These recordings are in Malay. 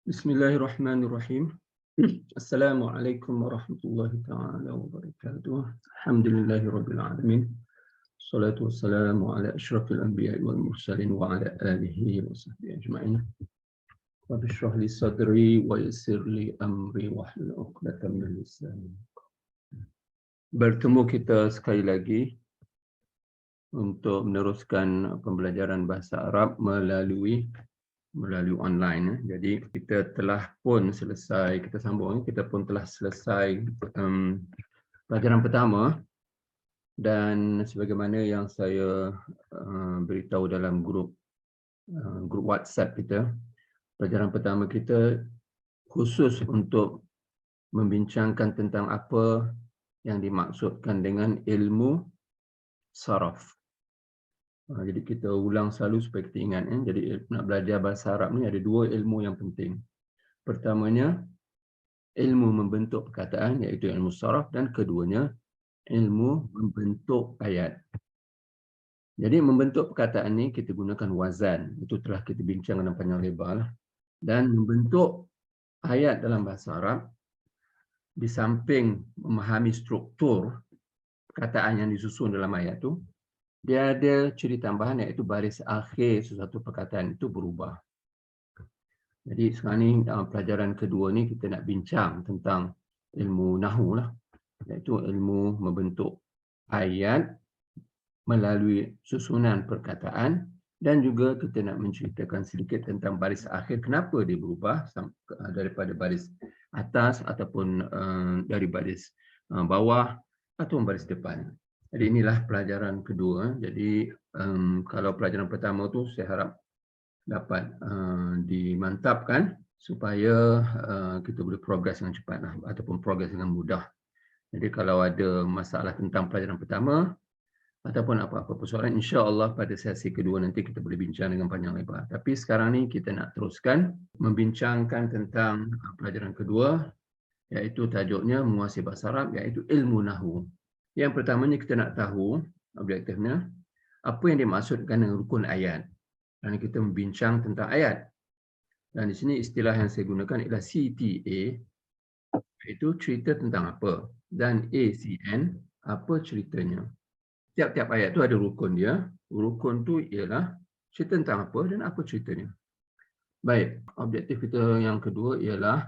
Bismillahirrahmanirrahim. Assalamualaikum warahmatullahi taala wabarakatuh. Alhamdulillahirabbil alamin. Wassalatu wassalamu ala asyrafil anbiya'i wal mursalin wa ala alihi wa sahbihi ajma'in. Rabbi shrah li sadri wa yassir li amri wahlul 'uqdatam min lisani. Bertemu kita sekali lagi untuk meneruskan pembelajaran bahasa Arab melalui online. Jadi kita telah pun selesai, kita pun telah selesai pelajaran pertama, dan sebagaimana yang saya beritahu dalam grup WhatsApp kita, pelajaran pertama kita khusus untuk membincangkan tentang apa yang dimaksudkan dengan ilmu saraf. Jadi kita ulang selalu supaya kita ingat. Jadi nak belajar bahasa Arab ni ada dua ilmu yang penting. Pertamanya, ilmu membentuk perkataan iaitu ilmu saraf, dan keduanya, ilmu membentuk ayat. Jadi membentuk perkataan ni kita gunakan wazan. Itu telah kita bincang dalam panjang lebar. Dan membentuk ayat dalam bahasa Arab, di samping memahami struktur perkataan yang disusun dalam ayat tu, dia ada ciri tambahan iaitu baris akhir sesuatu perkataan itu berubah. Jadi sekarang ni pelajaran kedua ni kita nak bincang tentang ilmu nahu lah, iaitu ilmu membentuk ayat melalui susunan perkataan, dan juga kita nak menceritakan sedikit tentang baris akhir, kenapa dia berubah daripada baris atas ataupun dari baris bawah atau baris depan. Jadi inilah pelajaran kedua. Jadi kalau pelajaran pertama tu saya harap dapat dimantapkan supaya kita boleh progres dengan cepat ataupun progres dengan mudah. Jadi kalau ada masalah tentang pelajaran pertama ataupun apa-apa persoalan, insya-Allah pada sesi kedua nanti kita boleh bincang dengan panjang lebar. Tapi sekarang ni kita nak teruskan membincangkan tentang pelajaran kedua, iaitu tajuknya menguasai bahasa Arab, iaitu ilmu nahwu. Yang pertamanya kita nak tahu objektifnya, apa yang dimaksudkan dengan rukun ayat. Dan kita membincang tentang ayat. Dan di sini istilah yang saya gunakan ialah CTA, iaitu cerita tentang apa. Dan ACN, apa ceritanya. Tiap-tiap ayat tu ada rukun dia. Rukun tu ialah cerita tentang apa dan apa ceritanya. Baik, objektif kita yang kedua ialah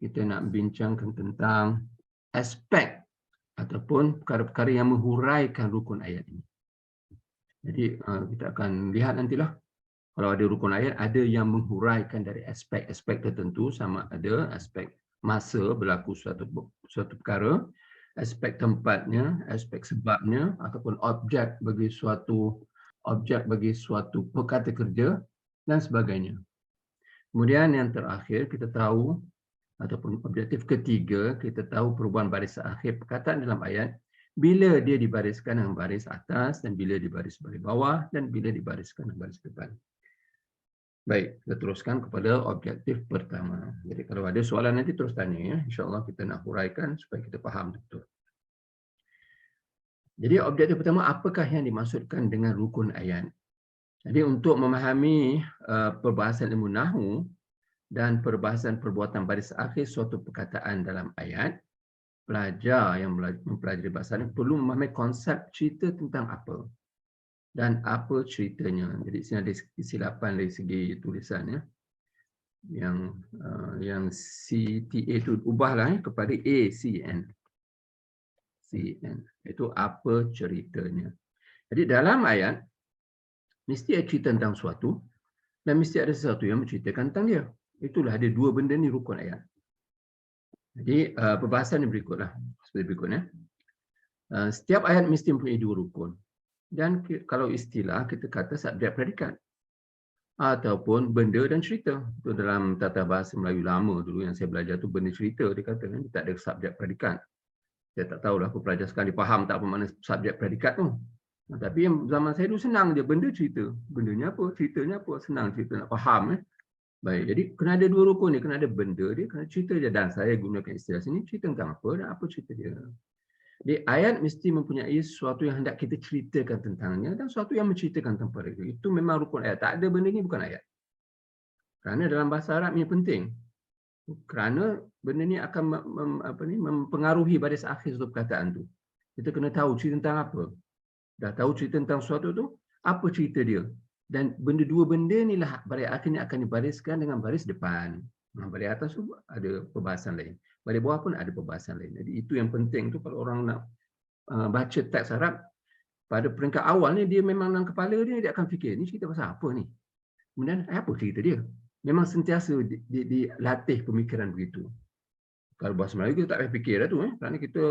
kita nak bincangkan tentang aspek ataupun perkara-perkara yang menghuraikan rukun ayat ini. Jadi kita akan lihat nantilah, kalau ada rukun ayat, ada yang menghuraikan dari aspek-aspek tertentu, sama ada aspek masa berlaku suatu perkara, aspek tempatnya, aspek sebabnya, ataupun objek bagi suatu perkata kerja dan sebagainya. Kemudian yang terakhir kita tahu, ataupun objektif ketiga, kita tahu perubahan baris akhir perkataan dalam ayat bila dia dibariskan dengan baris atas dan bila dibaris baris bawah dan bila dibariskan dengan baris depan. Baik, kita teruskan kepada objektif pertama. Jadi kalau ada soalan nanti terus tanya ya. InsyaAllah kita nak huraikan supaya kita faham betul. Jadi objektif pertama, apakah yang dimaksudkan dengan rukun ayat? Jadi untuk memahami perbahasan ilmu nahwu dan perbahasan perbuatan baris akhir suatu perkataan dalam ayat, pelajar yang mempelajari bahasa ini perlu memahami konsep cerita tentang apa dan apa ceritanya. Jadi sini ada kesilapan dari segi tulisan ya. Yang CTA itu ubahlah kepada ACN. CN itu apa ceritanya. Jadi dalam ayat mesti ada cerita tentang suatu dan mesti ada sesuatu yang menceritakan tentang dia. Itulah ada dua benda ni rukun ayat. Jadi perbahasan yang berikutlah seperti berikutnya. Setiap ayat mesti mempunyai dua rukun. Dan kalau istilah kita kata subjek predikat ataupun benda dan cerita. Itu dalam tata bahasa Melayu lama dulu yang saya belajar tu benda cerita dia kata, dia tak ada subjek predikat. Saya tak tahulah pelajar sekarang dia faham tak apa makna subjek predikat tu. Tapi yang zaman saya dulu senang je, benda cerita. Bendanya apa, ceritanya apa, senang cerita nak faham. Baik, jadi kena ada dua rukun dia, kena ada benda dia, kena cerita dia. Dan saya gunakan istilah sini, cerita tentang apa dan apa cerita dia. Jadi ayat mesti mempunyai sesuatu yang hendak kita ceritakan tentangnya dan sesuatu yang menceritakan tentang itu. Itu memang rukun ayat. Tak ada benda ni bukan ayat. Kerana dalam bahasa Arab ini penting. Kerana benda ni akan mempengaruhi baris akhir satu perkataan tu. Kita kena tahu cerita tentang apa. Dah tahu cerita tentang sesuatu tu, apa cerita dia. Dan dua benda ni lah baris akhir ni akan dibariskan dengan baris depan. Baris atas tu ada perbahasan lain. Baris bawah pun ada perbahasan lain. Jadi itu yang penting tu kalau orang nak baca teks Arab, pada peringkat awal ni dia memang dalam kepala dia akan fikir, ni cerita pasal apa ni? Kemudian apa cerita dia? Memang sentiasa dilatih pemikiran begitu. Kalau bahasa Melayu kita tak payah fikir dah tu, kerana kita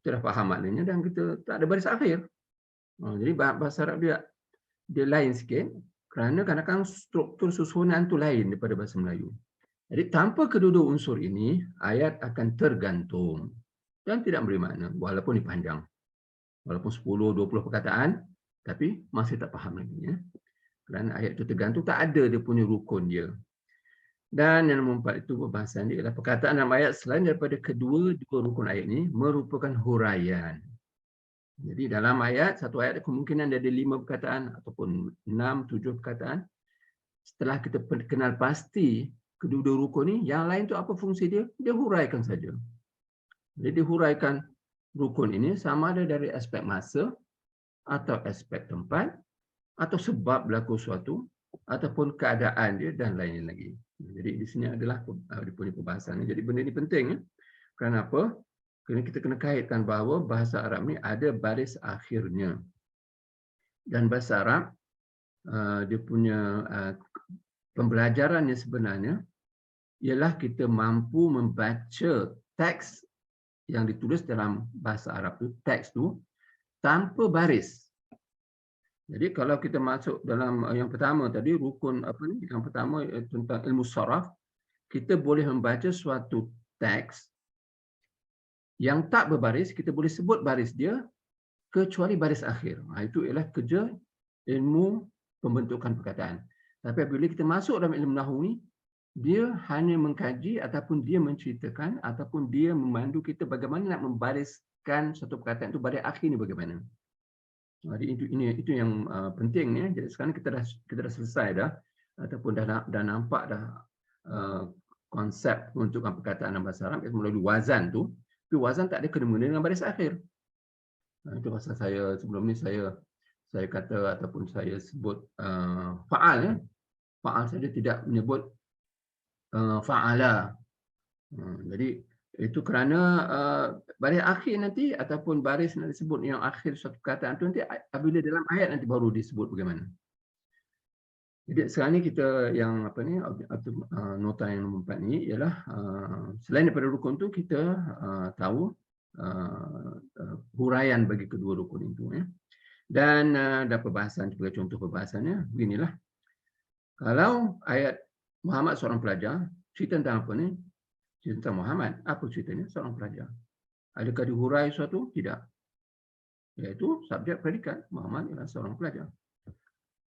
dah faham maknanya dan kita tak ada baris akhir. Jadi bahasa Arab dia lain sikit kerana kadang-kadang struktur susunan tu lain daripada bahasa Melayu. Jadi tanpa kedua-dua unsur ini, ayat akan tergantung dan tidak beri makna walaupun dipanjang. Walaupun 10-20 perkataan, tapi masih tak faham lagi. Kerana ayat itu tergantung, tak ada dia punya rukun dia. Dan yang nombor 4 itu perbahasan dia adalah perkataan dalam ayat selain daripada dua rukun ayat ini merupakan huraian. Jadi dalam ayat, satu ayat kemungkinan dia ada 5 perkataan ataupun 6-7 perkataan. Setelah kita kenal pasti kedua-dua rukun ni, yang lain tu apa fungsi dia? Dia huraikan saja. Jadi dia huraikan rukun ini sama ada dari aspek masa atau aspek tempat atau sebab berlaku suatu ataupun keadaan dia dan lain-lain lagi. Jadi di sini adalah dia punya perbahasan. Jadi benda ini penting. Kerana apa? Kerana kita kena kaitkan bahawa bahasa Arab ni ada baris akhirnya. Dan bahasa Arab dia punya pembelajarannya sebenarnya ialah kita mampu membaca teks yang ditulis dalam bahasa Arab tu, teks tu tanpa baris. Jadi kalau kita masuk dalam yang pertama tadi, rukun yang pertama tentang ilmu saraf, kita boleh membaca suatu teks yang tak berbaris, kita boleh sebut baris dia kecuali baris akhir. Itu ialah kerja ilmu pembentukan perkataan. Tapi apabila kita masuk dalam ilmu nahwu ni, dia hanya mengkaji ataupun dia menceritakan ataupun dia memandu kita bagaimana nak membariskan satu perkataan itu baris akhir ni bagaimana. Jadi itu yang penting ni. Jadi sekarang kita dah selesai dah ataupun dah nampak dah konsep untuk perkataan dalam bahasa Arab melalui wazan tu. Tapi wazan tak ada kena-mengena dengan baris akhir. Itu pasal saya sebelum ni saya kata ataupun saya sebut faal. Faal saja tidak menyebut fa'ala. Jadi itu kerana baris akhir nanti ataupun baris yang disebut yang akhir suatu perkataan itu nanti apabila dalam ayat nanti baru disebut bagaimana. Jadi sekarang ni kita yang nota yang nombor 4 ni ialah selain daripada rukun tu kita tahu huraian bagi kedua rukun itu. Dan ada perbahasan sebagai contoh perbahasannya beginilah. Kalau ayat Muhammad seorang pelajar, cerita tentang apa ni? Cerita tentang Muhammad. Apa ceritanya? Seorang pelajar. Adakah dihurai suatu? Tidak. Iaitu subjek predikat. Muhammad ialah seorang pelajar.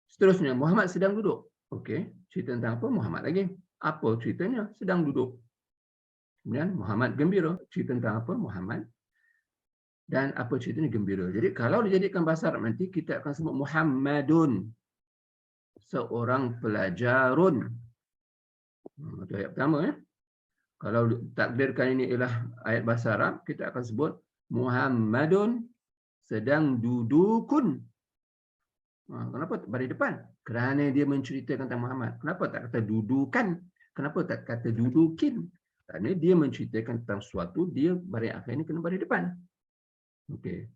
Seterusnya, Muhammad sedang duduk. Okey, cerita tentang apa? Muhammad lagi. Apa ceritanya? Sedang duduk. Kemudian Muhammad gembira. Cerita tentang apa? Muhammad. Dan apa ceritanya? Gembira. Jadi kalau dijadikan bahasa Arab nanti, kita akan sebut Muhammadun. Seorang pelajarun. Itu ayat pertama. Kalau takdirkan ini ialah ayat bahasa Arab, kita akan sebut Muhammadun sedang dudukun. Kenapa baris depan? Kerana dia menceritakan tentang Muhammad. Kenapa tak kata dudukan? Kenapa tak kata dudukin? Kerana dia menceritakan tentang sesuatu, dia baris akhir ini kena baris depan. Okey.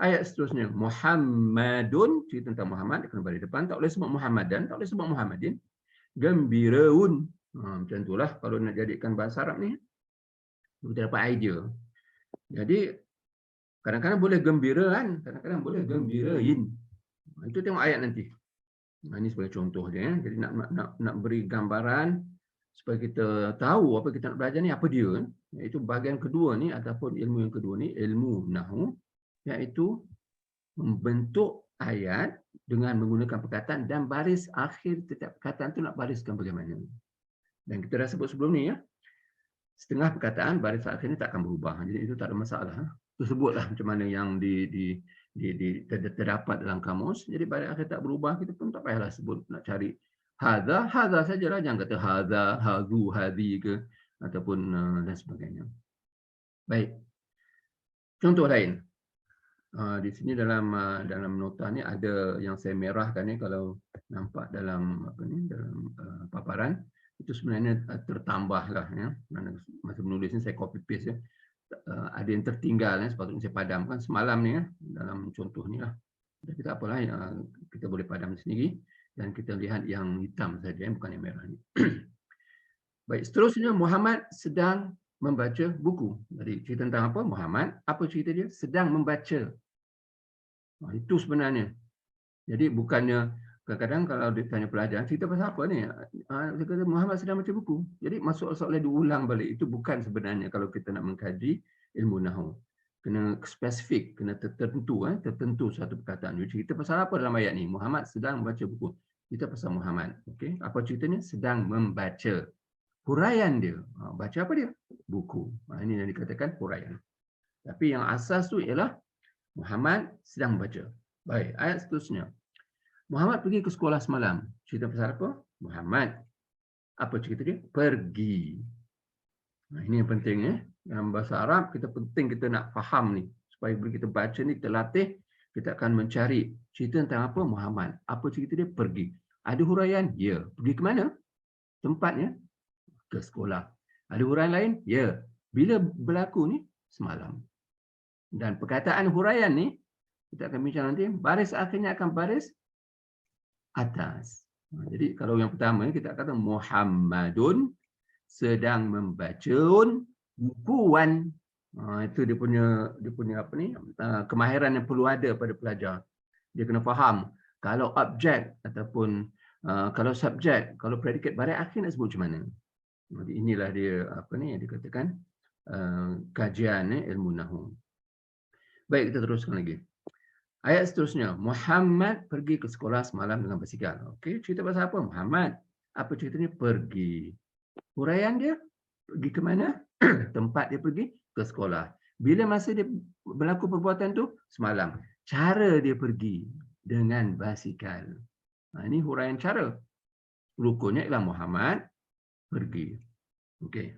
Ayat seterusnya, Muhammadun, cerita tentang Muhammad, kena baris depan. Tak boleh sebut Muhammadan, tak boleh sebut Muhammadin. Gembiraun. Macam itulah kalau nak jadikan bahasa Arab ni. Kita dapat idea. Jadi, kadang-kadang boleh gembiraan, kadang-kadang boleh gembirain. Itu tengok ayat nanti. Ini sebagai contoh dia. Jadi nak beri gambaran supaya kita tahu apa kita nak belajar ni, apa dia. Iaitu bahagian kedua ni ataupun ilmu yang kedua ni, ilmu nahwu, iaitu membentuk ayat dengan menggunakan perkataan dan baris akhir setiap perkataan tu nak bariskan bagaimana. Dan kita dah sebut sebelum ni setengah perkataan baris akhir ni tak akan berubah. Jadi itu tak ada masalah. Itu sebutlah macam mana yang terdapat dalam kamus. Jadi baris akhir tak berubah, kita pun tak payahlah sebut nak cari hadza sajalah, jangan kata hadza, hadzu, hadhi ke ataupun dan sebagainya. Baik. Contoh lain. Di sini dalam nota ni ada yang saya merahkan ni, kalau nampak dalam dalam paparan itu sebenarnya tertambahlah ya. Masa menulis ni saya copy paste ya. Ada yang tertinggal ya, sepatutnya saya padamkan semalam ni ya, dalam contoh ni lah. Tapi tak apalah, kita boleh padam sendiri dan kita lihat yang hitam saja, bukan yang merah ni. Baik, seterusnya Muhammad sedang membaca buku. Jadi cerita tentang apa? Muhammad, apa cerita dia? Sedang membaca. Itu sebenarnya. Jadi bukannya kadang-kadang kalau ditanya pelajar, cerita pasal apa ni? Dia kata Muhammad sedang baca buku. Jadi masuk soalan diulang balik. Itu bukan sebenarnya kalau kita nak mengkaji ilmu nahwu. Kena spesifik, kena tertentu, tertentu satu perkataan. Cerita pasal apa dalam ayat ni? Muhammad sedang membaca buku. Cerita pasal Muhammad. Okey, apa ceritanya? Sedang membaca. Huraian dia. Baca apa dia? Buku. Ini yang dikatakan huraian. Tapi yang asas tu ialah Muhammad sedang membaca. Baik, ayat seterusnya. Muhammad pergi ke sekolah semalam. Cerita pasal apa? Muhammad. Apa cerita dia? Pergi. Ini yang penting ya. Dalam bahasa Arab, kita penting kita nak faham ni. Supaya bila kita baca ni, kita latih, kita akan mencari cerita tentang apa? Muhammad. Apa cerita dia? Pergi. Ada huraian? Ya. Pergi ke mana? Tempatnya? Ke sekolah. Ada huraian lain? Ya. Bila berlaku ni? Semalam. Dan perkataan huraian ni, kita akan bincang nanti, baris akhirnya akan baris atas. Jadi kalau yang pertama kita kata Muhammadun sedang membaca bukuan. Itu dia punya apa ni? Kemahiran yang perlu ada pada pelajar. Dia kena faham kalau objek ataupun kalau subjek, kalau predikat baris akhir nak sebut macam mana. Jadi inilah dia apa ni yang dikatakan kajian ilmu nahwu. Baik, kita teruskan lagi. Ayat seterusnya, Muhammad pergi ke sekolah semalam dengan basikal. Okey, cerita pasal apa? Muhammad, apa ceritanya? Pergi. Huraian dia, pergi ke mana? Tempat dia pergi, ke sekolah. Bila masa dia berlaku perbuatan tu? Semalam. Cara dia pergi dengan basikal. Ini huraian cara. Rukunnya ialah Muhammad pergi. Okey.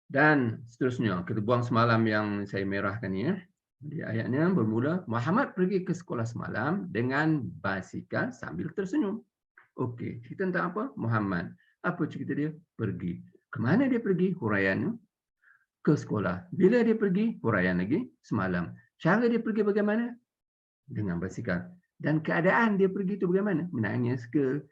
Dan seterusnya, kita buang semalam yang saya merahkan ni ya. Di ayatnya bermula, Muhammad pergi ke sekolah semalam dengan basikal sambil tersenyum. Okey, cerita tentang apa? Muhammad. Apa cerita dia? Pergi. Kemana dia pergi? Huraiannya. Ke sekolah. Bila dia pergi? Huraian lagi. Semalam. Cara dia pergi bagaimana? Dengan basikal. Dan keadaan dia pergi itu bagaimana? Menangis ke?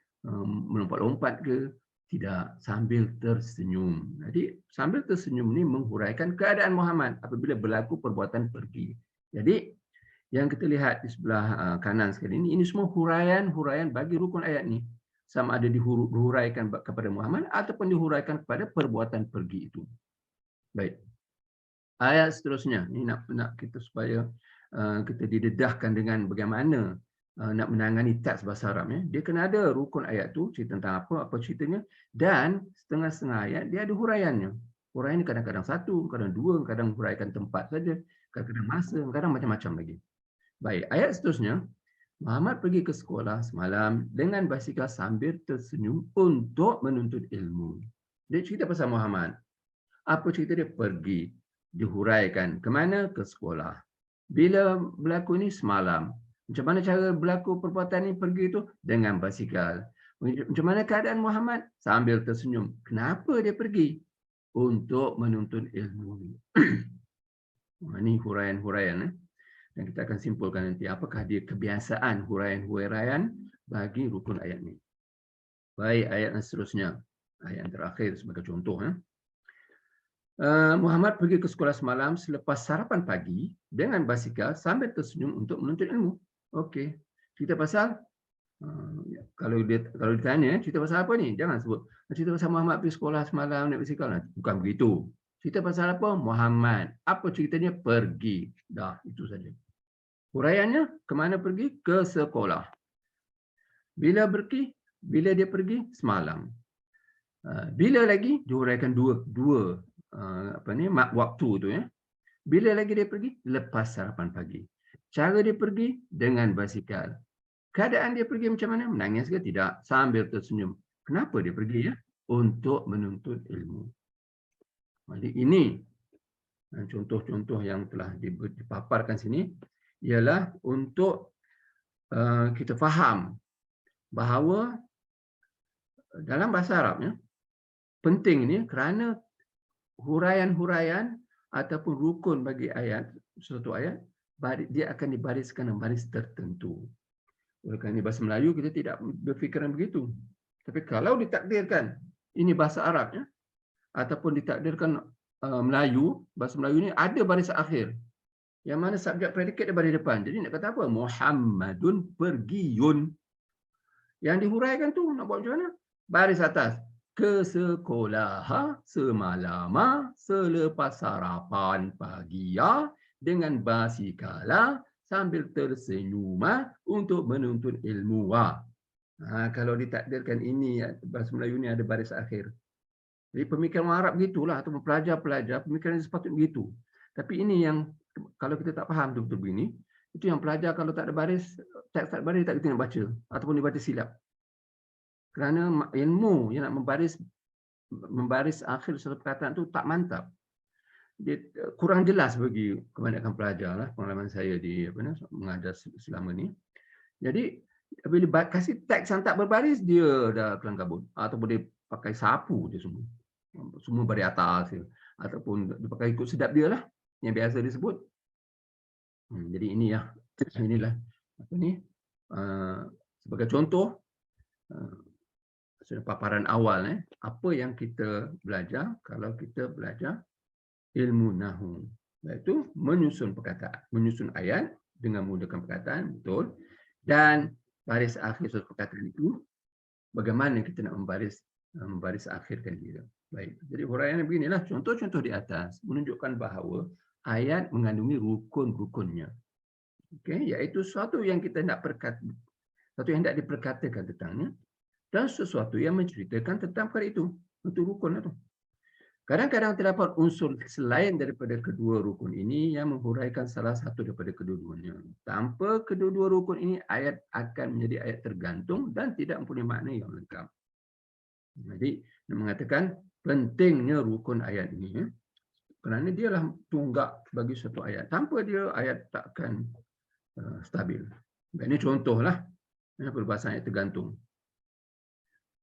Melompat-lompat ke? Tidak, sambil tersenyum. Jadi sambil tersenyum ini menghuraikan keadaan Muhammad apabila berlaku perbuatan pergi. Jadi yang kita lihat di sebelah kanan sekali ini semua huraian bagi rukun ayat ini. Sama ada dihuraikan kepada Muhammad ataupun dihuraikan kepada perbuatan pergi itu. Baik. Ayat seterusnya, ini nak kita supaya kita didedahkan dengan bagaimana nak menangani teks bahasa Arab ya. Dia kena ada rukun ayat tu, cerita tentang apa ceritanya, dan setengah-setengah ayat dia ada huraiannya. Huraian ni kadang-kadang satu, kadang dua, kadang huraikan tempat saja, kadang-kadang masa, kadang macam-macam lagi. Baik, ayat seterusnya, Muhammad pergi ke sekolah semalam dengan basikal sambil tersenyum untuk menuntut ilmu. Dia cerita pasal Muhammad. Apa cerita dia? Pergi. Dihuraikan. Ke mana? Ke sekolah. Bila berlaku ni? Semalam. Macam mana cara berlaku perbuatan ini pergi itu? Dengan basikal. Macam mana keadaan Muhammad? Sambil tersenyum. Kenapa dia pergi? Untuk menuntut ilmu. Ini huraian-huraian. Dan kita akan simpulkan nanti apakah dia kebiasaan huraian-huraian bagi rukun ayat ini. Baik, ayat yang seterusnya. Ayat yang terakhir sebagai contoh. Muhammad pergi ke sekolah semalam selepas sarapan pagi dengan basikal sambil tersenyum untuk menuntut ilmu. Okey. Cerita pasal kalau ditanya cerita pasal apa ni? Jangan sebut cerita pasal Muhammad pergi sekolah semalam naik basikal. Bukan begitu. Cerita pasal apa? Muhammad. Apa ceritanya? Pergi. Dah, itu saja. Huraiannya, ke mana pergi? Ke sekolah. Bila dia pergi? Semalam. Bila lagi? Dihuraikan dua waktu tu ya. Bila lagi dia pergi? Lepas sarapan pagi. Cara dia pergi dengan basikal. Keadaan dia pergi macam mana? Menangis ke tidak? Sambil tersenyum. Kenapa dia pergi ya? Untuk menuntut ilmu. Jadi ini contoh-contoh yang telah dipaparkan sini ialah untuk kita faham bahawa dalam bahasa Arab penting ini kerana huraian-huraian ataupun rukun bagi ayat, suatu ayat, dia akan dibariskan dalam baris tertentu. Oleh kerana bahasa Melayu kita tidak berfikiran begitu. Tapi kalau ditakdirkan ini bahasa Arab ataupun ditakdirkan Melayu, bahasa Melayu ini ada baris akhir. Yang mana subjek predikat dia baris depan. Jadi nak kata apa? Muhammadun pergiun. Yang dihuraikan tu nak buat macam mana? Baris atas. Ke sekolah semalam selepas sarapan pagi dengan basikala sambil tersenyum untuk menuntut ilmu. Kalau ditakdirkan ini bahasa Melayu ni ada baris akhir. Jadi pemikiran orang Arab begitulah, atau pelajar-pelajar pemikiran sepatutnya begitu. Tapi ini yang kalau kita tak faham betul-betul begini, itu yang pelajar kalau tak ada baris, teks tak ada baris tak kita nak baca ataupun dibaca silap. Kerana ilmu yang nak membaris akhir satu perkataan tu tak mantap. Dia kurang jelas bagi kebanyakan pelajar lah, pengalaman saya di mengajar selama ni. Jadi bila kasih teks yang tak berbaris, dia dah kelang kabut ataupun dia pakai sapu dia semua baris atas ataupun dia pakai ikut sedap dia lah yang biasa disebut. Jadi inilah sebagai contoh paparan awal apa yang kita belajar kalau kita belajar ilmu nahwu, iaitu menyusun perkataan, menyusun ayat dengan menggunakan perkataan, betul, dan baris akhir suatu perkataan itu bagaimana kita nak membaris akhirkan dia. Baik. Jadi huraian beginilah contoh-contoh di atas menunjukkan bahawa ayat mengandungi rukun-rukunnya. Okey, iaitu sesuatu yang kita nak sesuatu yang tidak diperkatakan tentangnya dan sesuatu yang menceritakan tentang perkara itu. Itu rukun itu. Kadang-kadang terdapat unsur selain daripada kedua rukun ini yang menghuraikan salah satu daripada kedua-duanya. Tanpa kedua-dua rukun ini, ayat akan menjadi ayat tergantung dan tidak mempunyai makna yang lengkap. Jadi, nak mengatakan pentingnya rukun ayat ini, kerana dialah tunggak bagi suatu ayat. Tanpa dia, ayat tak akan stabil. Ini contohlah perbahasan ayat tergantung.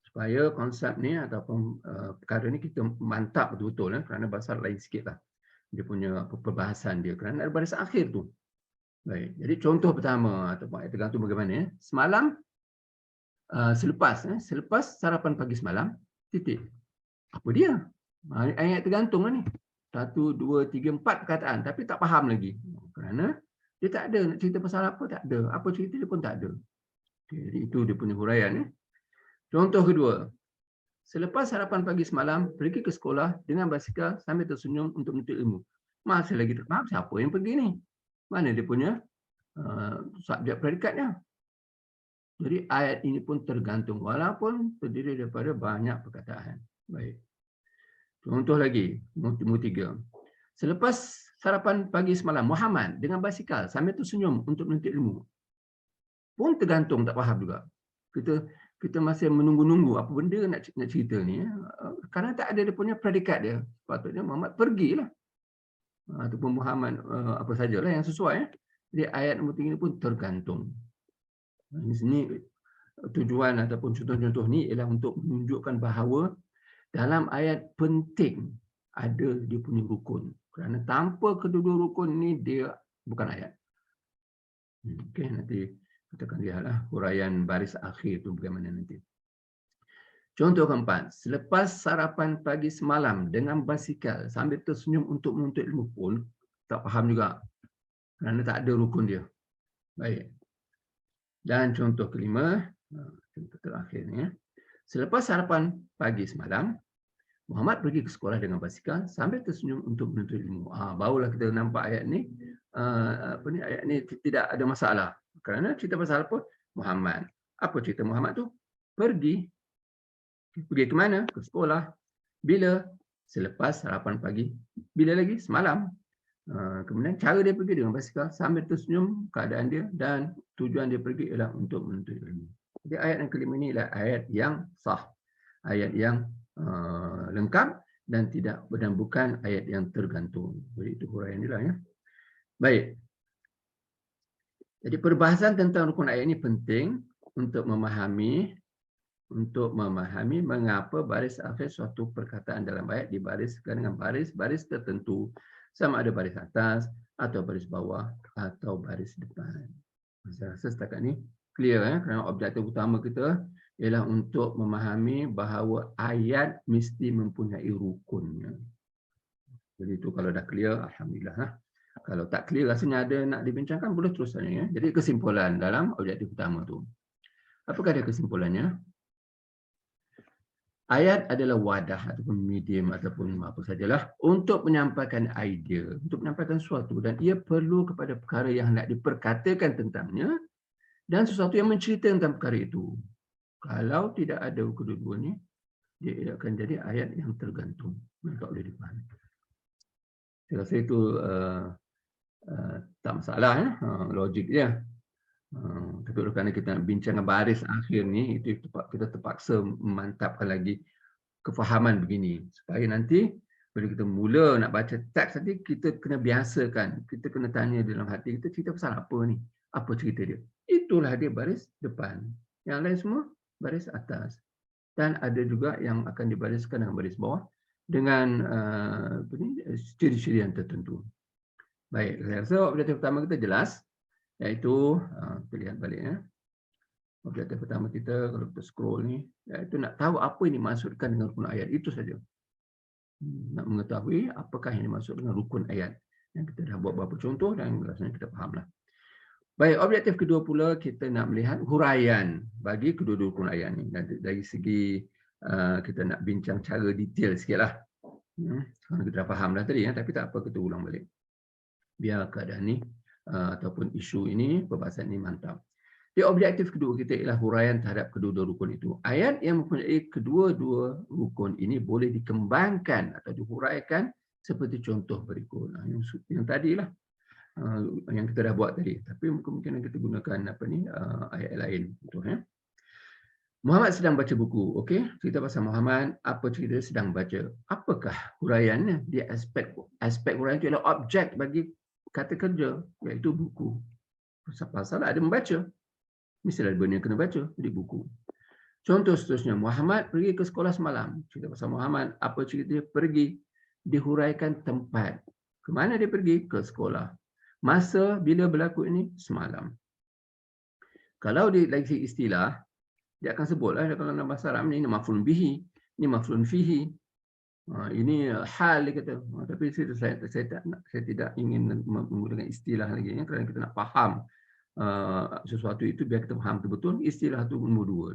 Supaya konsep ni ataupun perkara ni kita mantap betul-betul kerana bahasa lain sikitlah dia punya perbahasan dia kerana ada baris akhir tu. Baik. Jadi contoh pertama ataupun ayat tergantung bagaimana semalam selepas sarapan pagi semalam titik. Apa dia? Ayat tergantung lah ni. 1 2 3 4 perkataan tapi tak faham lagi. Kerana dia tak ada nak cerita pasal apa, tak ada. Apa cerita dia pun tak ada. Okay, jadi itu dia punya huraian Contoh kedua, selepas sarapan pagi semalam, pergi ke sekolah dengan basikal sambil tersenyum untuk menuntut ilmu. Masih lagi tak faham siapa yang pergi ni. Mana dia punya subjek predikatnya. Jadi ayat ini pun tergantung walaupun terdiri daripada banyak perkataan. Baik. Contoh lagi, nombor 3. Selepas sarapan pagi semalam, Muhammad dengan basikal sambil tersenyum untuk menuntut ilmu. Pun tergantung, tak faham juga. Kita masih menunggu-nunggu apa benda nak cerita ni. Kerana tak ada dia punya predikat dia. Sepatutnya Muhammad pergilah. Ataupun Muhammad apa sajalah yang sesuai. Jadi ayat nombor 3 ni pun tergantung. Di sini tujuan ataupun contoh-contoh ni ialah untuk menunjukkan bahawa dalam ayat penting ada dia punya rukun. Kerana tanpa kedua-dua rukun ni dia bukan ayat. Okey, nanti kita akan lihatlah huraian baris akhir itu bagaimana nanti. Contoh keempat, selepas sarapan pagi semalam dengan basikal sambil tersenyum untuk menuntut ilmu pun tak faham juga kerana tak ada rukun dia. Baik. Dan contoh kelima, contoh terakhir ni, selepas sarapan pagi semalam, Muhammad pergi ke sekolah dengan basikal sambil tersenyum untuk menuntut ilmu. Barulah kita nampak ayat ni, ayat ni tidak ada masalah. Kerana cerita pasal apa? Muhammad. Apa cerita Muhammad tu? Pergi. Pergi ke mana? Ke sekolah. Bila? Selepas sarapan pagi. Bila lagi? Semalam. Kemudian cara dia pergi dengan basikal sambil tersenyum, keadaan dia dan tujuan dia pergi ialah untuk menuntut ilmu. Jadi ayat yang kelima ini adalah ayat yang sah, ayat yang lengkap dan bukan ayat yang tergantung. Jadi itu huraian dia lah ya. Baik. Jadi perbahasan tentang rukun ayat ini penting untuk memahami mengapa baris akhir suatu perkataan dalam ayat dibariskan dengan baris-baris tertentu, sama ada baris atas atau baris bawah atau baris depan. Saya rasa setakat ni clear kerana objektif utama kita ialah untuk memahami bahawa ayat mesti mempunyai rukunnya. Jadi itu kalau dah clear, alhamdulillah. Kalau tak clear rasanya ada nak dibincangkan, boleh terus tanya. Jadi kesimpulan dalam objektif utama tu. Apakah dia kesimpulannya? Ayat adalah wadah ataupun medium ataupun apa sajalah untuk menyampaikan idea, untuk menyampaikan sesuatu, dan ia perlu kepada perkara yang hendak diperkatakan tentangnya dan sesuatu yang mencerita tentang perkara itu. Kalau tidak ada kedua-dua ni, dia akan jadi ayat yang tergantung. Tak boleh dipahami. Saya rasa itu tak masalah, logik dia. Tapi kerana kita nak bincang baris akhir ni, itu kita terpaksa memantapkan lagi kefahaman begini. Supaya nanti bila kita mula nak baca teks nanti, kita kena biasakan. Kita kena tanya dalam hati kita, cerita pasal apa ni? Apa cerita dia? Itulah dia baris depan. Yang lain semua baris atas. Dan ada juga yang akan dibariskan dengan baris bawah dengan ciri-ciri yang tertentu. Baik, saya rasa objektif pertama kita jelas. Iaitu, kita lihat balik ya. Objektif pertama kita, kalau kita scroll ni, iaitu nak tahu apa yang dimaksudkan dengan rukun ayat. Itu saja. Nak mengetahui apakah yang dimaksud dengan rukun ayat. Yang kita dah buat beberapa contoh dan rasanya kita fahamlah. Baik, objektif kedua pula kita nak melihat huraian bagi kedua-dua rukun ayat ni. Dari segi kita nak bincang cara detail sikitlah. Kita dah faham dah tadi ya, tapi tak apa, kita ulang balik. Biar keadaan ni ataupun isu ini, perbahasan ini mantap. Jadi objektif kedua kita ialah huraian terhadap kedua-dua rukun itu. Ayat yang mempunyai kedua-dua rukun ini boleh dikembangkan atau dihuraikan seperti contoh berikut. Yang tadilah yang kita dah buat tadi. Tapi mungkin kita gunakan ayat lain. Muhammad sedang baca buku. Okey, cerita pasal Muhammad, apa cerita dia sedang baca. Apakah huraiannya? Dia aspek huraian itu adalah objek bagi kata kerja, iaitu buku. Pasal ada membaca. Mestilah benda yang kena baca, jadi buku. Contoh seterusnya, Muhammad pergi ke sekolah semalam. Cerita pasal Muhammad, apa cerita dia? Pergi. Dihuraikan tempat. Ke mana dia pergi? Ke sekolah. Masa bila berlaku ini? Semalam. Kalau di lagi istilah, dia akan sebutlah kalau dalam bahasa Arab ni maf'ulun bihi, ini maf'ulun fihi. Ini hal dia kata. Tapi saya tidak ingin menggunakan istilah lagi ya, kerana kita nak faham sesuatu itu biar kita faham betul-betul istilah itu nombor dua.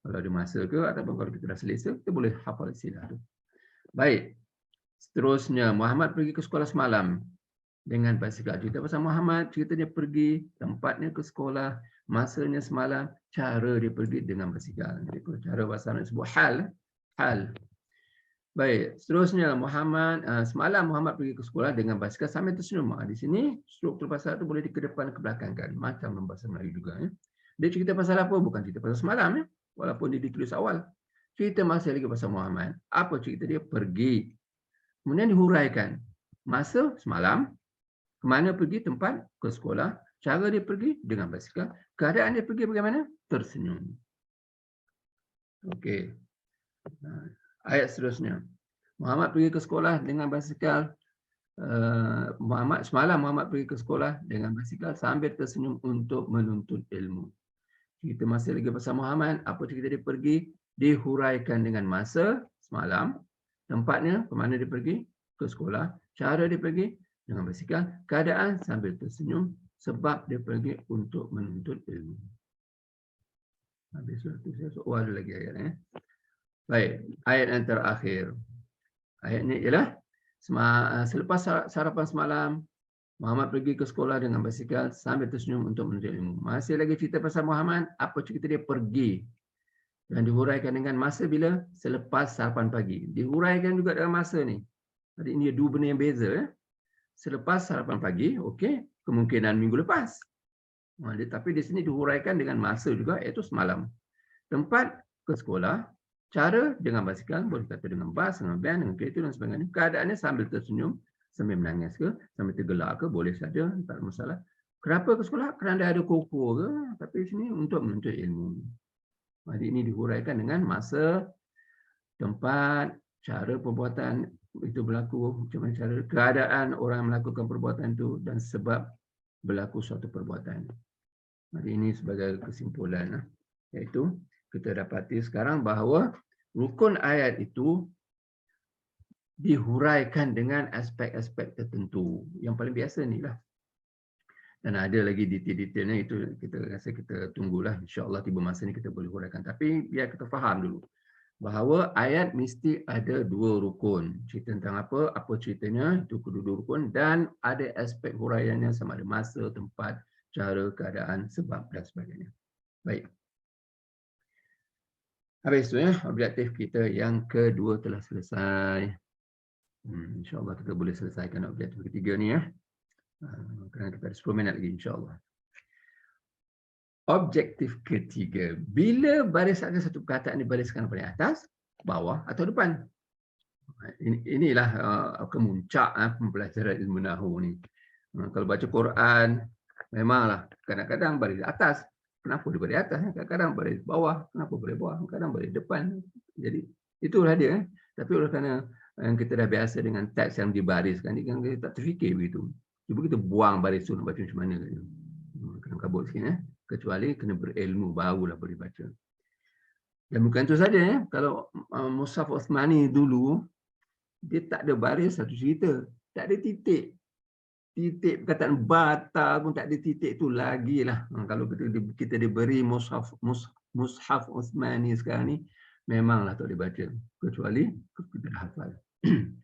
Kalau ada masa ke ataupun kalau kita dah selesa, kita boleh hafal istilah itu. Baik. Seterusnya, Muhammad pergi ke sekolah semalam dengan basikal. Cerita pasal Muhammad, cerita dia pergi, tempatnya ke sekolah, masanya semalam, cara dia pergi dengan basikal. Jadi kalau cara bahasa Arab disebut hal. Baik, seterusnya semalam Muhammad pergi ke sekolah dengan basikal sambil tersenyum. Di sini struktur pasal itu boleh dikedepan ke belakangkan, macam dalam bahasa Melayu juga. Dia cerita pasal apa? Bukan cerita pasal semalam, walaupun dia ditulis awal. Cerita masih lagi pasal Muhammad. Apa cerita dia? Pergi. Kemudian dihuraikan. Masa semalam, kemana pergi? Tempat, ke sekolah. Cara dia pergi dengan basikal. Keadaan dia pergi bagaimana? Tersenyum. Okey. Ayat seterusnya. Muhammad pergi ke sekolah dengan basikal. Semalam Muhammad pergi ke sekolah dengan basikal sambil tersenyum untuk menuntut ilmu. Kita masih lagi pasal Muhammad. Apa cerita dia pergi? Dihuraikan dengan masa semalam. Tempatnya, ke mana dia pergi? Ke sekolah. Cara dia pergi? Dengan basikal. Keadaan sambil tersenyum sebab dia pergi untuk menuntut ilmu. Habis waktu saya soal lagi ayat. Baik, ayat yang terakhir. Ayat ini ialah selepas sarapan semalam, Muhammad pergi ke sekolah dengan basikal sambil tersenyum untuk menuntut ilmu. Masih lagi cerita pasal Muhammad, apa cerita dia pergi. Dan dihuraikan dengan masa bila? Selepas sarapan pagi. Dihuraikan juga dalam masa ni. Jadi ini dua benda yang beza. selepas sarapan pagi, okey, kemungkinan minggu lepas. Tapi di sini dihuraikan dengan masa juga, iaitu semalam. Tempat ke sekolah, cara dengan basikal, boleh kata dengan bas, dengan van, dengan kereta dan sebagainya. Keadaannya sambil tersenyum, sambil menangis ke, sambil tergelak ke, boleh saja, tak ada masalah. Kenapa ke sekolah? Kerana ada koko ke, tapi di sini untuk menuntut ilmu. Jadi ini dihuraikan dengan masa, tempat, cara perbuatan itu berlaku, macam mana cara keadaan orang melakukan perbuatan itu dan sebab berlaku suatu perbuatan. Jadi ini sebagai kesimpulan, iaitu kita dapati sekarang bahawa rukun ayat itu dihuraikan dengan aspek-aspek tertentu. Yang paling biasa ni lah. Dan ada lagi detail-detailnya, itu kita rasa kita tunggulah. InsyaAllah tiba masa ni kita boleh huraikan. Tapi biar kita faham dulu bahawa ayat mesti ada dua rukun. Cerita tentang apa ceritanya, itu kedua rukun, dan ada aspek huraiannya sama ada masa, tempat, cara, keadaan, sebab dan sebagainya. Baik. Habis itu objektif kita yang kedua telah selesai. InsyaAllah kita boleh selesaikan objektif ketiga ni kerana kita ada 10 minit lagi insyaAllah. Objektif ketiga, bila baris ada satu perkataan dibariskan paling atas, bawah atau depan. Inilah kemuncak pembelajaran ilmu nahwu ni. Kalau baca Quran, memanglah kadang-kadang baris atas. Kenapa dia baris atas? Kadang-kadang baris bawah. Kenapa baris bawah? Kadang baris depan. Jadi itulah dia. Tapi oleh kerana kita dah biasa dengan teks yang dibariskan, kita tak terfikir begitu. Cuba kita buang baris tu nak baca macam mana. Kena kabut sikit. Kecuali kena berilmu, barulah boleh baca. Dan bukan itu saja, kalau Mushaf Uthmani dulu, dia tak ada baris, satu cerita. Tak ada titik. Titik perkataan bata pun tak ada titik tu lagi lah. Kalau kita diberi Mushaf Uthmani sekarang ni, memanglah tak boleh baca. Kecuali kita dah hafal.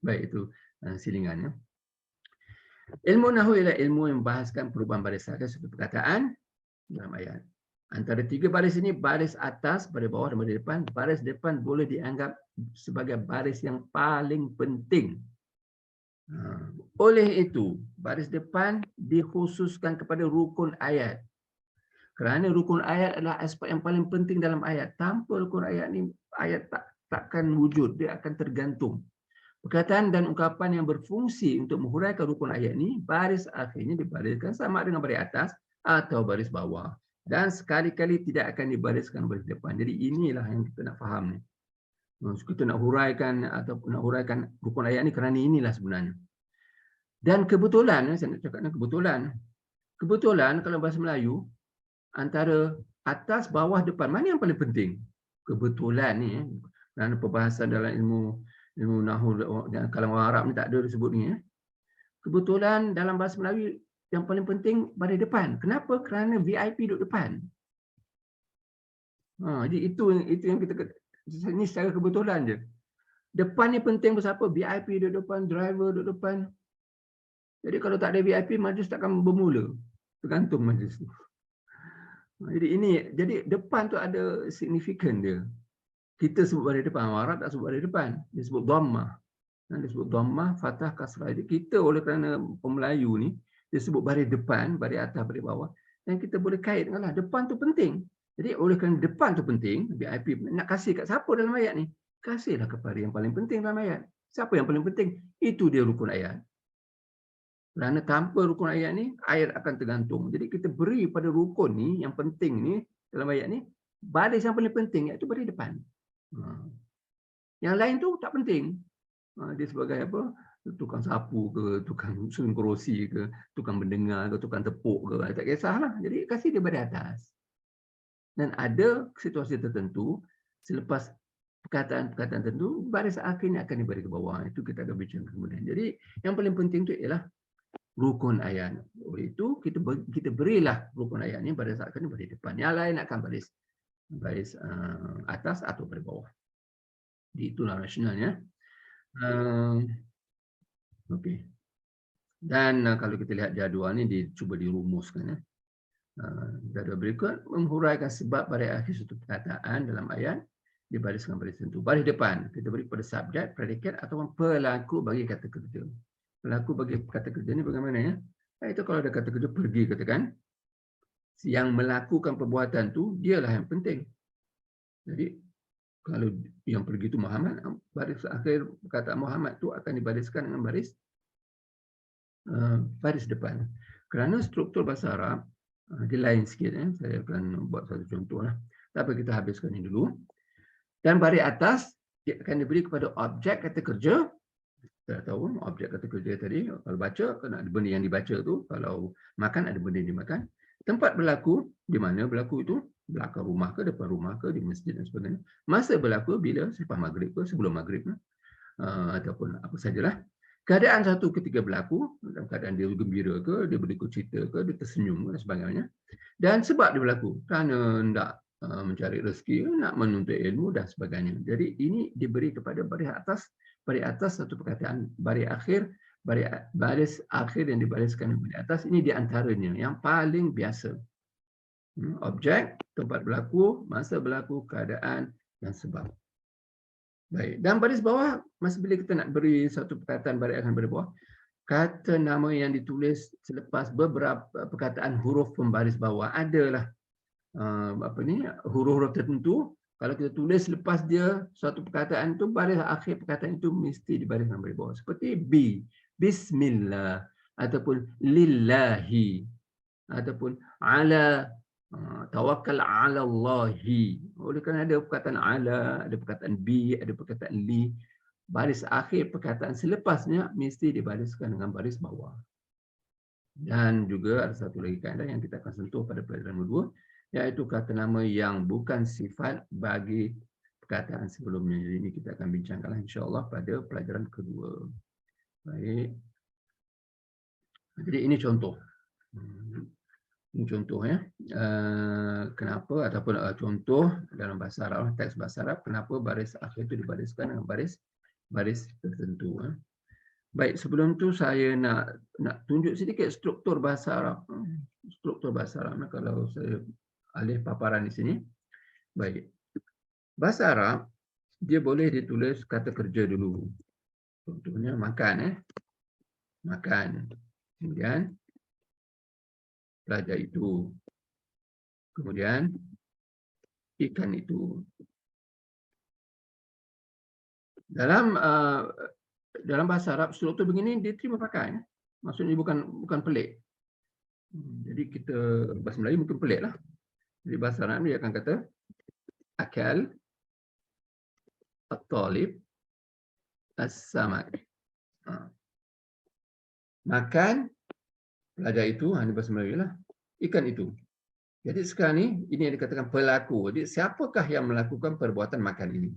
Baik, itu silingannya. Ilmu nahwu ialah ilmu yang membahaskan perubahan barisan satu perkataan dalam ayat. Antara tiga baris ini, baris atas, baris bawah dan baris depan. Baris depan boleh dianggap sebagai baris yang paling penting. Oleh itu, baris depan dikhususkan kepada rukun ayat. Kerana rukun ayat adalah aspek yang paling penting dalam ayat. Tanpa rukun ayat ni, ayat takkan wujud, dia akan tergantung. Perkataan dan ungkapan yang berfungsi untuk menghuraikan rukun ayat ni, baris akhirnya dibariskan sama dengan baris atas atau baris bawah. Dan sekali-kali tidak akan dibariskan baris depan. Jadi inilah yang kita nak faham ni. Kita nak huraikan atau nak huraikan rukun ayat ni kerana inilah sebenarnya. Dan kebetulan, saya nak cakap kebetulan. Kebetulan kalau bahasa Melayu, antara atas, bawah, depan, mana yang paling penting? Kebetulan ni, kerana perbahasan dalam ilmu nahwu kalau orang Arab ni tak ada disebut ni. Kebetulan dalam bahasa Melayu yang paling penting baris depan. Kenapa? Kerana VIP duduk depan. Jadi itu yang kita ni secara kebetulan je. Depan ni penting pasal apa? VIP duduk depan, driver duduk depan. Jadi kalau tak ada VIP, majlis takkan bermula. Tergantung majlis tu. Jadi depan tu ada signifikan dia. Kita sebut baris depan, orang Arab tak sebut baris depan. Dia sebut dhammah. Dia sebut dhammah, fathah, kasrah. Jadi kita oleh kerana Melayu ni, dia sebut baris depan, baris atas, baris bawah. Dan kita boleh kait dengan depan tu penting. Jadi oleh kerana depan tu penting, VIP nak kasih kat siapa dalam ayat ni? Kasihlah kepada yang paling penting dalam ayat. Siapa yang paling penting? Itu dia rukun ayat. Kerana tanpa rukun ayat ni, ayat akan tergantung. Jadi kita beri pada rukun ni, yang penting ni, dalam ayat ni, baris yang paling penting, iaitu baris depan. Yang lain tu tak penting. Dia sebagai apa? Tukang sapu ke, tukang susun kerusi ke, tukang mendengar ke, tukang tepuk ke, tak kisahlah. Jadi kasih dia baris atas. Dan ada situasi tertentu, selepas perkataan-perkataan tertentu, baris akhirnya akan diberi ke bawah. Itu kita akan bincang kemudian. Jadi yang paling penting itu ialah rukun ayat. Oleh itu kita berilah rukun ayat ini baris akhirnya baris depan. Yang lain akan baris atas atau baris bawah. Jadi itulah rasionalnya. Okey. Dan kalau kita lihat jadual ni dicuba dirumuskan. Jadual berikut menghuraikan sebab baris akhir suatu perkataan dalam ayat dibariskan baris tertentu. Baris depan kita beri pada subjek, predikat atau pelaku bagi kata kerja. Pelaku bagi kata kerja ni bagaimana ya? Itu kalau ada kata kerja pergi, katakan yang melakukan perbuatan tu dialah yang penting. Jadi kalau yang pergi itu Muhammad, baris akhir perkataan Muhammad tu akan dibariskan dengan baris depan. Kerana struktur bahasa Arab dia lain sikit. Saya akan buat satu contoh lah. Tapi kita habiskan ini dulu. Dan baris atas dia akan diberi kepada objek kata kerja. Kita tahu objek kata kerja tadi, kalau baca kena ada benda yang dibaca tu, kalau makan ada benda yang dimakan. Tempat berlaku, di mana berlaku itu? Belakang rumah ke, depan rumah ke, di masjid dan sebagainya. Masa berlaku bila selepas maghrib ke, sebelum maghrib ke, ataupun apa sajalah. Keadaan satu ketika berlaku, dalam keadaan dia gembira ke, dia berduka cita ke, dia tersenyum dan sebagainya. Dan sebab dia berlaku, kerana hendak mencari rezeki, nak menuntut ilmu dan sebagainya. Jadi ini diberi kepada baris atas satu perkataan, baris akhir yang dibariskan baris atas, ini di antaranya yang paling biasa. Objek, tempat berlaku, masa berlaku, keadaan dan sebab. Baik, dan baris bawah, masa bila kita nak beri satu perkataan baris akhir baris bawah, kata nama yang ditulis selepas beberapa perkataan huruf pembaris bawah adalah huruf-huruf tertentu. Kalau kita tulis lepas dia suatu perkataan itu, baris akhir perkataan itu mesti dibariskan baris bawah. Seperti bismillah, ataupun lillahi, ataupun ala, tawakkal ala Allahi. Oleh kerana ada perkataan ala, ada perkataan bi, ada perkataan li, baris akhir perkataan selepasnya mesti dibariskan dengan baris bawah. Dan juga ada satu lagi kaedah yang kita akan sentuh pada pelajaran kedua, iaitu kata nama yang bukan sifat bagi perkataan sebelumnya. Jadi ini kita akan bincangkan insya-Allah pada pelajaran kedua. Baik. Jadi ini contoh. Ini contoh ya. Kenapa ataupun contoh dalam bahasa Arab, teks bahasa Arab, kenapa baris akhir itu dibariskan dengan baris tertentu. Baik, sebelum tu saya nak tunjuk sedikit struktur bahasa Arab. Struktur bahasa Arab kalau saya alih paparan di sini. Baik. Bahasa Arab dia boleh ditulis kata kerja dulu. Contohnya makan makan. Kemudian pelajar itu. Kemudian ikan itu. Dalam bahasa Arab struktur begini dia terima pakai. Maksudnya bukan pelik. Jadi kita bahasa Melayu mungkin pelik lah. Jadi bahasa Arab dia akan kata akal at-talib as-samak. Makan pelajar itu, ini bahasa Melayu lah, ikan itu. Jadi sekarang ini yang dikatakan pelaku. Jadi siapakah yang melakukan perbuatan makan ini?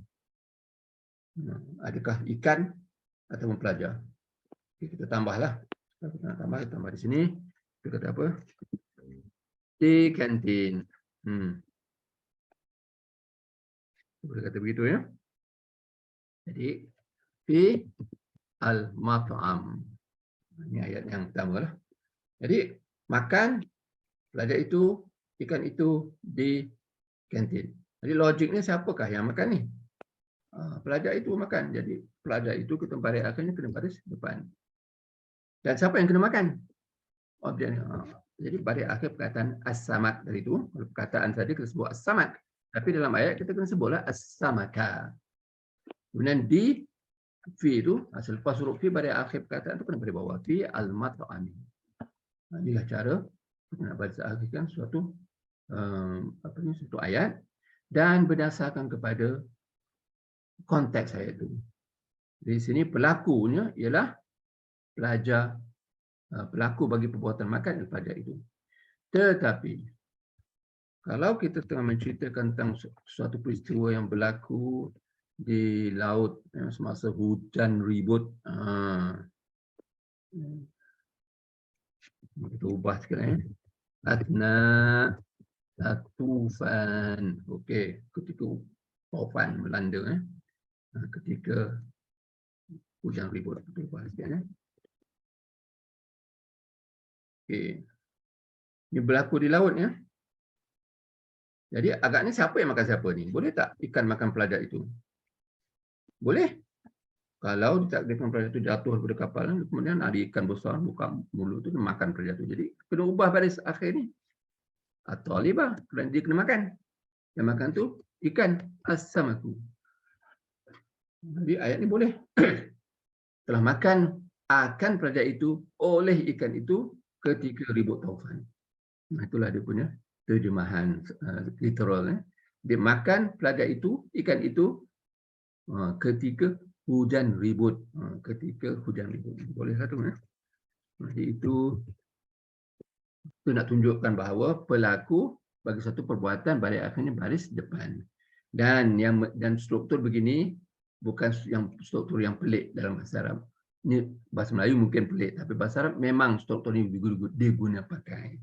Adakah ikan atau pelajar? Kita tambahlah. Kita tambah di sini. Kita kata apa? Di kantin. Boleh kata begitu ya. Jadi fi al-mat'am. Ini ayat yang pertama lah. Jadi makan pelajar itu, ikan itu di kantin. Jadi logiknya siapakah yang makan ni? Pelajar itu makan. Jadi pelajar itu kita baris akhirnya kena baris depan. Dan siapa yang kena makan? Objeknya. Jadi baris akhir perkataan as-samak dari itu. Perkataan tadi kita sebut as-samak. Tapi dalam ayat kita kena sebutlah as-samaka. Kemudian di fi itu, selepas huruf fi baris akhir perkataan itu kena baris bawah. Fi al-mat'ami. Inilah cara kita nak baris akhirkan suatu ayat dan berdasarkan kepada konteks ayat itu. Di sini pelakunya ialah pelajar, pelaku bagi perbuatan makan ialah pelajar itu. Tetapi kalau kita tengah menceritakan tentang suatu peristiwa yang berlaku di laut semasa hujan ribut, kita ubah sikit atna tufan. Okey, ketika taufan melanda ketika hujan ribut. Kita ubah sikit Okey. Ini berlaku di laut ya. Jadi agaknya siapa yang makan siapa ni? Boleh tak ikan makan pelajar itu? Boleh. Kalau ditakdirkan pelajar itu jatuh daripada kapal, kemudian ada ikan besar buka mulut itu makan pelajar itu. Jadi kena ubah baris akhir ni. At-talibah, kerana dia kena makan. Yang makan tu ikan as-samaku. Jadi ayat ni boleh. Telah makan akan pelajar itu oleh ikan itu ketika ribut taufan. Itulah dia punya terjemahan literal. Dia makan pelajar itu, ikan itu ketika hujan ribut. Ketika hujan ribut. Boleh satu. Jadi itu nak tunjukkan bahawa pelaku bagi satu perbuatan balik akhirnya baris depan. Dan struktur begini bukan yang struktur yang pelik dalam bahasa Arab. Ini bahasa Melayu mungkin pelik, tapi bahasa Arab memang struktur ini diguna pakai.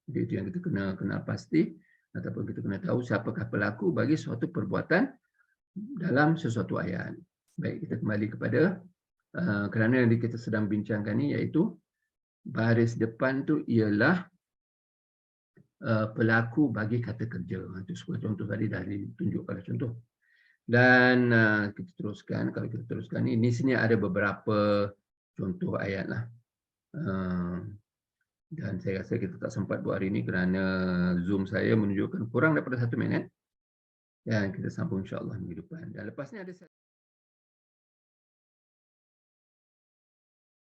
Jadi itu yang kita kena pasti, ataupun kita kena tahu siapakah pelaku bagi suatu perbuatan dalam sesuatu ayat. Baik, kita kembali kepada kerana yang kita sedang bincangkan ni, iaitu baris depan tu ialah pelaku bagi kata kerja. Itu sebuah contoh tadi dah ditunjukkan contoh. Dan kita teruskan, kalau kita teruskan ni, di sini ada beberapa contoh ayat lah. Dan saya rasa kita tak sempat buat hari ini kerana Zoom saya menunjukkan kurang daripada 1 minit. Dan kita sambung insya-Allah minggu depan. Dan lepas ni ada